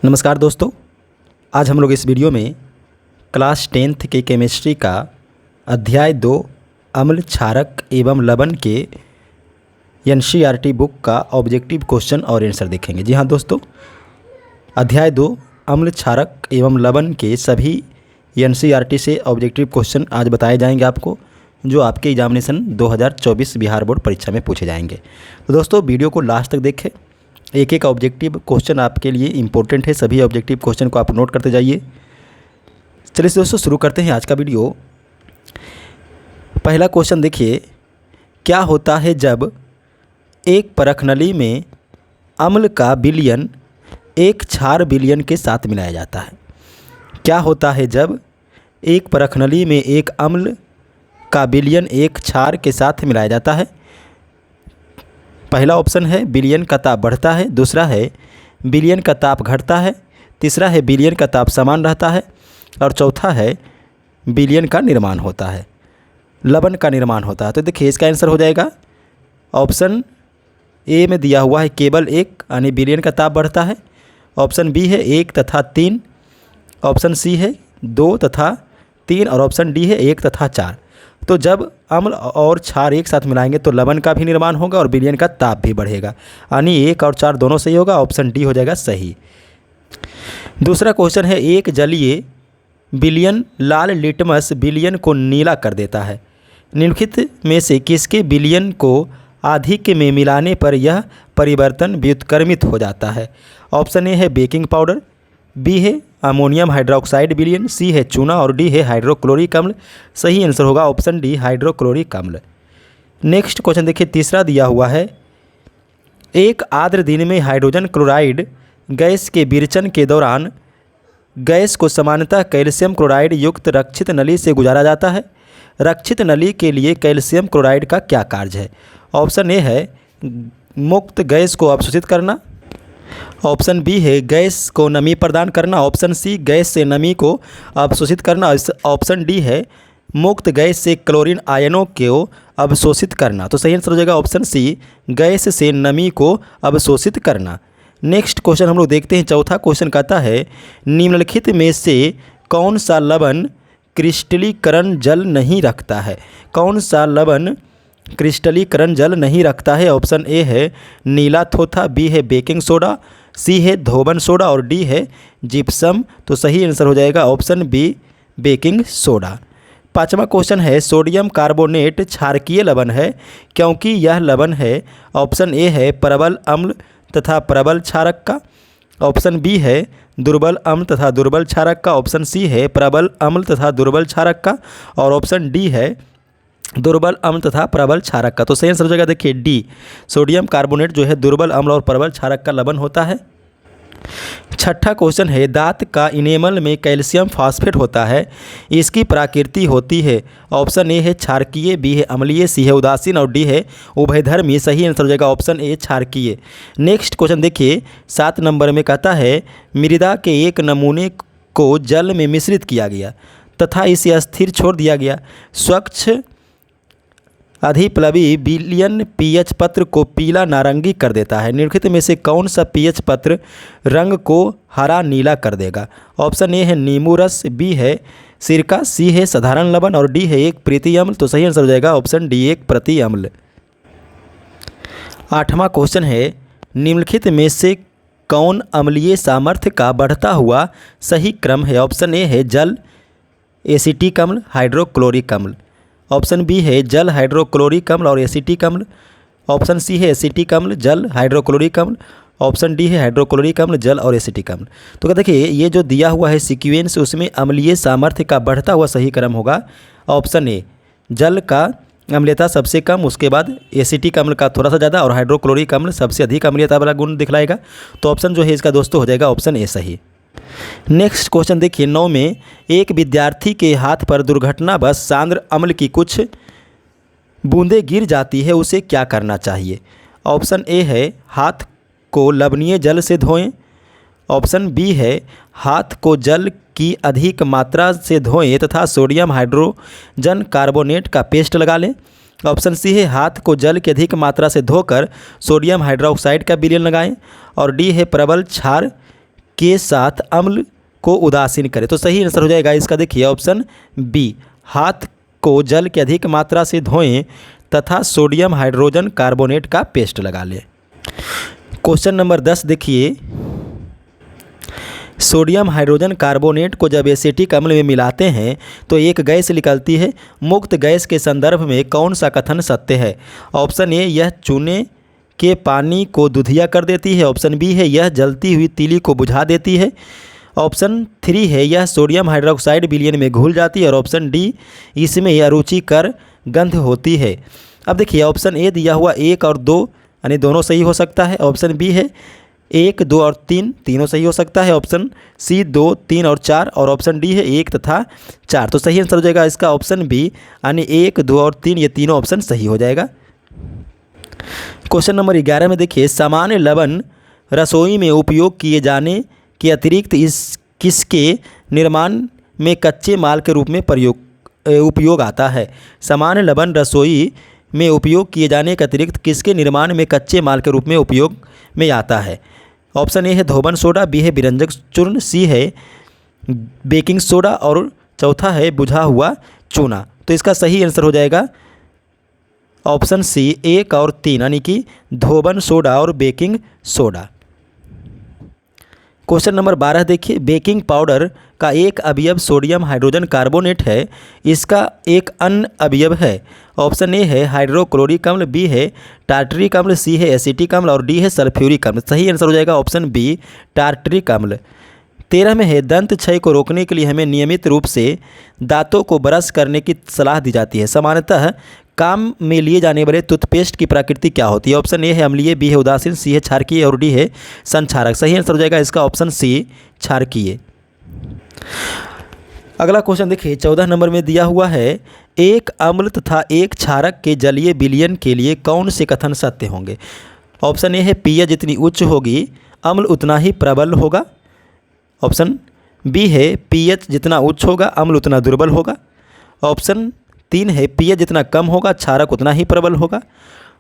नमस्कार दोस्तों, आज हम लोग इस वीडियो में क्लास 10th के केमिस्ट्री का अध्याय 2 अम्ल क्षारक एवं लवण के एनसीईआरटी बुक का ऑब्जेक्टिव क्वेश्चन और आंसर देखेंगे। जी हाँ दोस्तों, अध्याय 2 अम्ल क्षारक एवं लवण के सभी एनसीईआरटी से ऑब्जेक्टिव क्वेश्चन आज बताए जाएंगे आपको, जो आपके एग्जामिनेशन 2024 बिहार बोर्ड परीक्षा में पूछे जाएंगे। तो दोस्तों वीडियो को लास्ट तक देखें, एक एक ऑब्जेक्टिव क्वेश्चन आपके लिए इंपॉर्टेंट है। सभी ऑब्जेक्टिव क्वेश्चन को आप नोट करते जाइए। चलिए दोस्तों शुरू करते हैं आज का वीडियो। पहला क्वेश्चन देखिए, क्या होता है जब एक परख नली में अम्ल का विलयन एक क्षार विलयन के साथ मिलाया जाता है? क्या होता है जब एक परख नली में एक अम्ल का विलयन एक क्षार के साथ मिलाया जाता है? पहला ऑप्शन है विलयन का ताप बढ़ता है, दूसरा है विलयन का ताप घटता है, तीसरा है विलयन का ताप समान रहता है और चौथा है विलयन का निर्माण होता है, लवण का निर्माण होता है। तो देखिए इसका आंसर हो जाएगा ऑप्शन ए में दिया हुआ है केवल एक, यानी विलयन का ताप बढ़ता है। ऑप्शन बी है 1 तथा 3, ऑप्शन सी है 2 तथा 3 और ऑप्शन डी है 1 तथा 4। तो जब अम्ल और क्षार एक साथ मिलाएंगे तो लवण का भी निर्माण होगा और विलयन का ताप भी बढ़ेगा, यानी 1 और 4 दोनों सही होगा। ऑप्शन डी हो जाएगा सही। दूसरा क्वेश्चन है, एक जलीय विलयन लाल लिटमस विलयन को नीला कर देता है। निम्नलिखित में से किसके विलयन को अधिक में मिलाने पर यह परिवर्तन व्युत्क्रमित हो जाता है? ऑप्शन ए है बेकिंग पाउडर, बी है अमोनियम हाइड्रोक्साइड विलयन, सी है चूना और डी है हाइड्रोक्लोरिक अम्ल। सही आंसर होगा ऑप्शन डी हाइड्रोक्लोरिक अम्ल। नेक्स्ट क्वेश्चन देखिए, तीसरा दिया हुआ है, एक आर्द्र दिन में हाइड्रोजन क्लोराइड गैस के विरचन के दौरान गैस को सामान्यतः कैल्शियम क्लोराइड युक्त रक्षित नली से गुजारा जाता है। रक्षित नली के लिए कैल्शियम क्लोराइड का क्या कार्य है? ऑप्शन ए है मुक्त गैस को अवशोषित करना, ऑप्शन बी है गैस को नमी प्रदान करना, ऑप्शन सी गैस से नमी को अवशोषित करना, ऑप्शन डी है मुक्त गैस से क्लोरीन आयनों को अवशोषित करना। तो सही आंसर हो जाएगा ऑप्शन सी गैस से नमी को अवशोषित करना। नेक्स्ट क्वेश्चन हम लोग देखते हैं। चौथा क्वेश्चन कहता है, निम्नलिखित में से कौन सा लवण क्रिस्टलीकरण जल नहीं रखता है? कौन सा लवण क्रिस्टलीकरण जल नहीं रखता है? ऑप्शन ए है नीला थोथा, बी है बेकिंग सोडा, सी है धोबन सोडा और डी है जिप्सम। तो सही आंसर हो जाएगा ऑप्शन बी बेकिंग सोडा। पांचवा क्वेश्चन है, सोडियम कार्बोनेट क्षारकीय लवण है क्योंकि यह लवण है। ऑप्शन ए है प्रबल अम्ल तथा प्रबल क्षारक का, ऑप्शन बी है दुर्बल अम्ल तथा दुर्बल क्षारक का, ऑप्शन सी है प्रबल अम्ल तथा दुर्बल क्षारक का और ऑप्शन डी है दुर्बल अम्ल तथा प्रबल क्षारक का। तो सही आंसर हो जाएगा देखिए डी, सोडियम कार्बोनेट जो है दुर्बल अम्ल और प्रबल क्षारक का लवण होता है। छठा क्वेश्चन है, दांत का इनेमल में कैल्शियम फॉस्फेट होता है, इसकी प्रकृति होती है। ऑप्शन ए है क्षारकीय, बी है अम्लीय, सी है उदासीन और डी है उभयधर्मी। सही आंसर हो जाएगा ऑप्शन ए क्षारकीय। नेक्स्ट क्वेश्चन देखिए 7 नंबर में कहता है, मृदा के एक नमूने को जल में मिश्रित किया गया तथा इसे अस्थिर छोड़ दिया गया। स्वच्छ अधिप्लवी विलयन पीएच पत्र को पीला नारंगी कर देता है। निम्नलिखित में से कौन सा पीएच पत्र रंग को हरा नीला कर देगा? ऑप्शन ए है नींबू रस, बी है सिरका, सी है साधारण लवण और डी है एक प्रति अम्ल। तो सही आंसर हो जाएगा ऑप्शन डी एक प्रति अम्ल। आठवां क्वेश्चन है, निम्नलिखित में से कौन अम्लीय सामर्थ्य का बढ़ता हुआ सही क्रम है? ऑप्शन ए है जल एसिटिक अम्ल हाइड्रोक्लोरिक अम्ल, ऑप्शन बी है जल हाइड्रोक्लोरिक अम्ल और एसिटिक अम्ल, ऑप्शन सी है एसिटिक अम्ल जल हाइड्रोक्लोरिक अम्ल, ऑप्शन डी है हाइड्रोक्लोरिक अम्ल जल और एसिटिक अम्ल। तो देखिए ये जो दिया हुआ है सीक्वेंस, उसमें अम्लीय सामर्थ्य का बढ़ता हुआ सही क्रम होगा ऑप्शन ए, जल का अम्लीयता सबसे कम, उसके बाद एसिटिक अम्ल का थोड़ा सा ज़्यादा और हाइड्रोक्लोरिक अम्ल सबसे अधिक अम्लीयता वाला गुण दिखलाएगा। तो ऑप्शन जो है इसका दोस्तों हो जाएगा ऑप्शन ए सही। नेक्स्ट क्वेश्चन देखिए 9 में, एक विद्यार्थी के हाथ पर दुर्घटनावश सांद्र अम्ल की कुछ बूंदें गिर जाती है, उसे क्या करना चाहिए? ऑप्शन ए है हाथ को लवणीय जल से धोएं, ऑप्शन बी है हाथ को जल की अधिक मात्रा से धोएं तथा सोडियम हाइड्रोजन कार्बोनेट का पेस्ट लगा लें, ऑप्शन सी है हाथ को जल की अधिक मात्रा से धोकर सोडियम हाइड्रोक्साइड का विलयन लगाएं और डी है प्रबल क्षार के साथ अम्ल को उदासीन करे। तो सही आंसर हो जाएगा इसका, देखिए ऑप्शन बी, हाथ को जल की अधिक मात्रा से धोएं तथा सोडियम हाइड्रोजन कार्बोनेट का पेस्ट लगा लें। क्वेश्चन नंबर 10 देखिए, सोडियम हाइड्रोजन कार्बोनेट को जब एसिटिक अम्ल में मिलाते हैं तो एक गैस निकलती है। मुक्त गैस के संदर्भ में कौन सा कथन सत्य है? ऑप्शन ए, यह चूने के पानी को दुधिया कर देती है। ऑप्शन बी है, यह जलती हुई तीली को बुझा देती है। ऑप्शन 3 है, यह सोडियम हाइड्रोक्साइड विलयन में घुल जाती है। और ऑप्शन डी, इसमें अरुचिकर गंध होती है। अब देखिए ऑप्शन ए दिया हुआ 1 और 2 यानी दोनों सही हो सकता है। ऑप्शन बी है 1, 2 और 3 तीनों सही हो सकता है। ऑप्शन सी 2, 3 और 4 और ऑप्शन डी है 1 तथा 4। तो सही आंसर हो जाएगा इसका ऑप्शन बी यानी 1, 2 और 3 ये तीनों ऑप्शन सही हो जाएगा। क्वेश्चन नंबर 11 में देखिए, सामान्य लवण रसोई में उपयोग किए जाने के अतिरिक्त किसके निर्माण में कच्चे माल के रूप में उपयोग आता है? सामान्य लवण रसोई में उपयोग किए जाने के अतिरिक्त किसके निर्माण में कच्चे माल के रूप में उपयोग में आता है? ऑप्शन ए है धोबन सोडा, बी है विरंजक चूर्ण, सी है बेकिंग सोडा और चौथा है बुझा हुआ चूना। तो इसका सही आंसर हो जाएगा ऑप्शन सी 1 और 3 यानी कि धोबन सोडा और बेकिंग सोडा। क्वेश्चन नंबर 12 देखिए, बेकिंग पाउडर का एक अवयव सोडियम हाइड्रोजन कार्बोनेट है, इसका एक अन्य अवयव है। ऑप्शन ए है हाइड्रोक्लोरिक अम्ल, बी है टार्टरिक अम्ल, सी है एसिटिक अम्ल और डी है सल्फ्यूरिक अम्ल। सही आंसर हो जाएगा ऑप्शन बी, टार्टरिक अम्ल। 13 में है, दंत क्षय को रोकने के लिए हमें नियमित रूप से दांतों को ब्रश करने की सलाह दी जाती है। सामान्यतः काम में लिए जाने वाले टूथपेस्ट की प्रकृति क्या होती है? ऑप्शन ए है अम्लीय, बी है उदासीन, सी है क्षारकीय और डी है संक्षारक। सही आंसर हो जाएगा इसका ऑप्शन सी, क्षारकीय। अगला क्वेश्चन देखिए 14 नंबर में दिया हुआ है, एक अम्ल तथा एक क्षारक के जलीय विलयन के लिए कौन से कथन सत्य होंगे? ऑप्शन ए है पीएच जितनी उच्च होगी अम्ल उतना ही प्रबल होगा। ऑप्शन बी है पीएच जितना उच्च होगा अम्ल उतना दुर्बल होगा। ऑप्शन 3 है पीएच जितना कम होगा क्षारक उतना ही प्रबल होगा।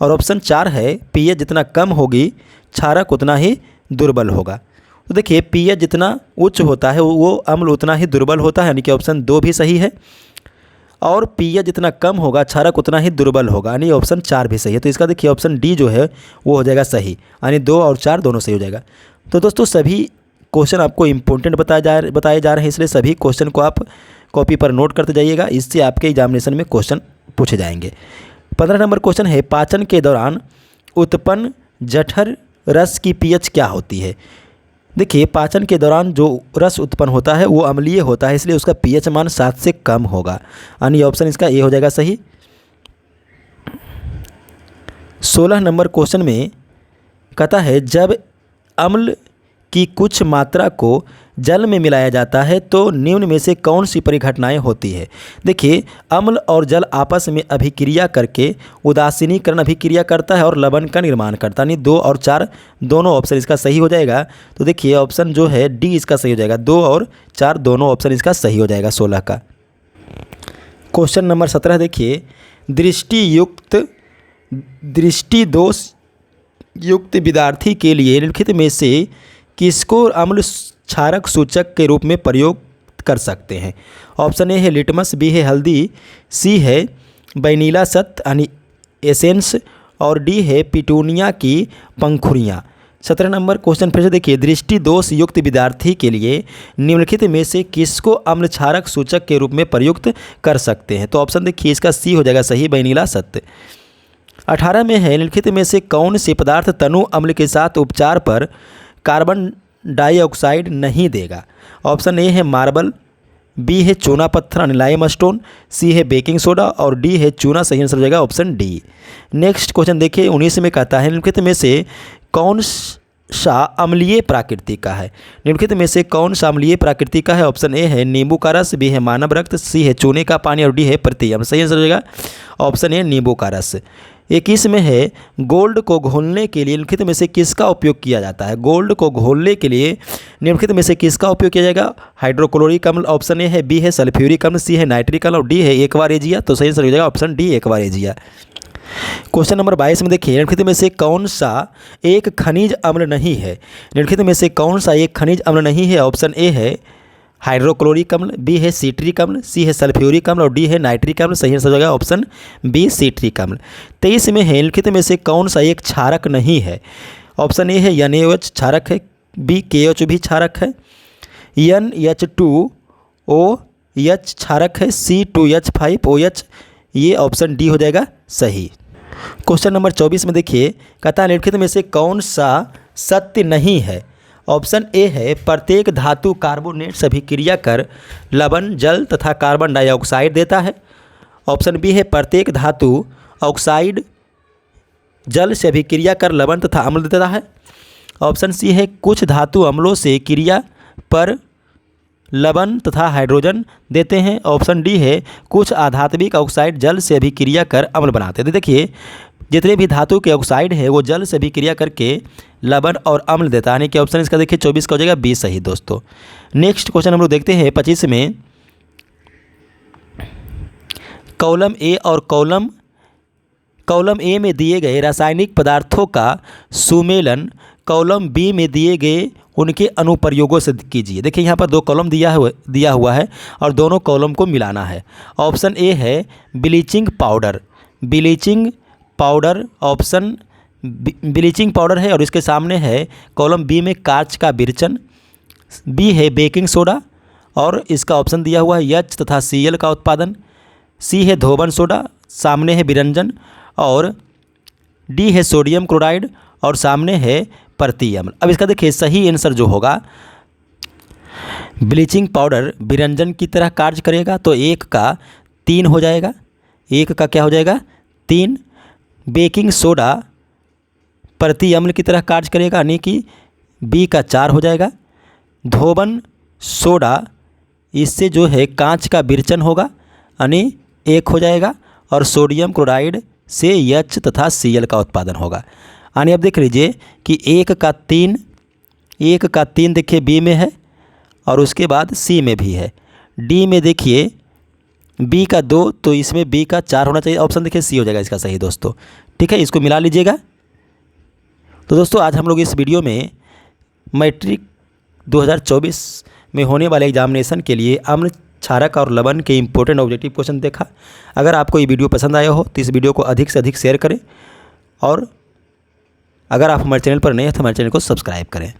और ऑप्शन 4 है पीएच जितना कम होगी क्षारक उतना ही दुर्बल होगा। तो देखिए पीएच जितना उच्च होता है वो अम्ल उतना ही दुर्बल होता है यानी कि ऑप्शन 2 भी सही है। और पीएच जितना कम होगा क्षारक उतना ही दुर्बल होगा यानी ऑप्शन 4 भी सही है। तो इसका देखिए ऑप्शन डी जो है वो हो जाएगा सही यानी 2 और 4 दोनों सही हो जाएगा। तो दोस्तों सभी क्वेश्चन आपको इम्पोर्टेंट बताए जा रहे हैं, इसलिए सभी क्वेश्चन को आप कॉपी पर नोट करते जाइएगा, इससे आपके एग्जामिनेशन में क्वेश्चन पूछे जाएंगे। 15 नंबर क्वेश्चन है, पाचन के दौरान उत्पन्न जठर रस की पीएच क्या होती है? देखिए पाचन के दौरान जो रस उत्पन्न होता है वो अम्लीय होता है, इसलिए उसका पीएच मान 7 से कम होगा यानी ऑप्शन इसका ए हो जाएगा सही। 16 नंबर क्वेश्चन में कहता है, जब अम्ल की कुछ मात्रा को जल में मिलाया जाता है तो निम्न में से कौन सी परिघटनाएं होती है? देखिए अम्ल और जल आपस में अभिक्रिया करके उदासीनीकरण अभिक्रिया करता है और लवण का निर्माण करता है यानी 2 और 4 दोनों ऑप्शन इसका सही हो जाएगा। तो देखिए ऑप्शन जो है डी इसका सही हो जाएगा, 2 और 4 दोनों ऑप्शन इसका सही हो जाएगा 16 का। क्वेश्चन नंबर 17 देखिए, दृष्टि दोष युक्त विद्यार्थी के लिए निम्नलिखित में से किसको अम्ल क्षारक सूचक के रूप में प्रयोग कर सकते हैं? ऑप्शन ए है लिटमस, बी है हल्दी, सी है वैनिला सत्त यानी एसेंस और डी है पिटूनिया की पंखुड़ियाँ। 17 नंबर क्वेश्चन फिर से देखिए, दृष्टि दोष युक्त विद्यार्थी के लिए निम्नलिखित में से किसको अम्ल क्षारक सूचक के रूप में प्रयुक्त कर सकते हैं? तो ऑप्शन देखिए इसका सी हो जाएगा सही, वैनिला सत्त। 18 में है, निम्नलिखित में से कौन से पदार्थ तनु अम्ल के साथ उपचार पर कार्बन डाइऑक्साइड नहीं देगा? ऑप्शन ए है मार्बल, बी है चूना पत्थर यानी लाइम स्टोन, सी है बेकिंग सोडा और डी है चूना। सही आंसर हो जाएगा ऑप्शन डी। नेक्स्ट क्वेश्चन देखिए 19 में कहता है, निम्नलिखित में से कौन सा अम्लीय प्रकृति का है? निम्नलिखित में से कौन सा अम्लीय प्रकृति का है? ऑप्शन ए है नींबू का रस, बी है मानव रक्त, सी है चूने का पानी और डी है प्रतियम। सही आंसर हो जाएगा ऑप्शन ए नींबू का रस। 21 में है, गोल्ड को घोलने के लिए निम्नलिखित में से किसका उपयोग किया जाता है? गोल्ड को घोलने के लिए निम्नलिखित में से किसका उपयोग किया जाएगा? हाइड्रोक्लोरिक अम्ल। ऑप्शन ए है, बी है सल्फ्यूरिक अम्ल, सी है नाइट्रिक अम्ल और डी है एक्वारेजिया। तो सही आंसर हो जाएगा option D aqua regia. Question number 22 में देखिए, निम्नलिखित में से कौन सा एक खनिज अम्ल नहीं है। निम्नलिखित में से कौन सा एक खनिज अम्ल नहीं है। ऑप्शन ए है हाइड्रोक्लोरिक अम्ल, बी है सिट्रिक अम्ल, सी है सल्फ्यूरिक अम्ल और डी है नाइट्रिक अम्ल। सही आंसर हो जाएगा ऑप्शन बी सिट्रिक अम्ल। 23 में है, निम्नलिखित में से कौन सा एक क्षारक नहीं है। ऑप्शन ए है NaOH क्षारक है, बी KOH भी क्षारक है, NH2OH क्षारक है, C2H5OH। ये ऑप्शन डी हो जाएगा सही। क्वेश्चन नंबर 24 में देखिए, कहता है निम्नलिखित में से कौन सा सत्य नहीं है। ऑप्शन ए है प्रत्येक धातु कार्बोनेट से अभिक्रिया कर लवण, जल तथा कार्बन डाइऑक्साइड देता है। ऑप्शन बी है प्रत्येक धातु ऑक्साइड जल से अभिक्रिया कर लवण तथा अम्ल देता है। ऑप्शन सी है कुछ धातु अम्लों से क्रिया पर लवण तथा हाइड्रोजन देते हैं। ऑप्शन डी है कुछ आधात्मिक ऑक्साइड जल से अभिक्रिया कर अम्ल बनाते हैं। देखिए जितने भी धातु के ऑक्साइड है वो जल से अभिक्रिया करके लवण और अम्ल देता है, यानी कि ऑप्शन इसका देखिए 24 का हो जाएगा बी सही दोस्तों। नेक्स्ट क्वेश्चन हम लोग देखते हैं 25 में, कॉलम ए और कॉलम ए में दिए गए रासायनिक पदार्थों का सुमेलन कॉलम बी में दिए गए उनके अनुप्रयोगों से कीजिए। देखिए यहाँ पर 2 कॉलम दिया हुआ है और दोनों कॉलम को मिलाना है। ऑप्शन ए है bleaching powder, option bleaching powder है और इसके सामने है कॉलम बी में कांच का बिरचन, बी है बेकिंग सोडा और इसका ऑप्शन दिया हुआ है H तथा Cl का उत्पादन, सी है धोबन सोडा, सामने है बिरंजन और डी है सोडियम क्लोराइड और सामने है परती अम्ल। अब इसका देखिए सही आंसर जो होगा, ब्लीचिंग पाउडर बिरंजन की तरह कार्य करेगा तो 1 का 3 हो जाएगा, 1 का क्या हो जाएगा 3। बेकिंग सोडा परती अम्ल की तरह कार्य करेगा यानी कि बी का 4 हो जाएगा। धोबन सोडा इससे जो है कांच का बिरचन होगा यानी 1 हो जाएगा और सोडियम क्लोराइड से H तथा Cl का उत्पादन होगा। यानी अब देख लीजिए कि 1 का 3 देखिए बी में है और उसके बाद सी में भी है, डी में देखिए बी का 2 तो इसमें बी का 4 होना चाहिए। ऑप्शन देखिए सी हो जाएगा इसका सही दोस्तों। ठीक है, इसको मिला लीजिएगा। तो दोस्तों आज हम लोग इस वीडियो में मैट्रिक 2024 में होने वाले एग्जामिनेशन के लिए अम्ल, क्षारक और लवण के इंपॉर्टेंट ऑब्जेक्टिव क्वेश्चन देखा। अगर आपको ये वीडियो पसंद आया हो तो इस वीडियो को अधिक से अधिक शेयर करें और अगर आप हमारे चैनल पर नए हैं तो हमारे चैनल को सब्सक्राइब करें।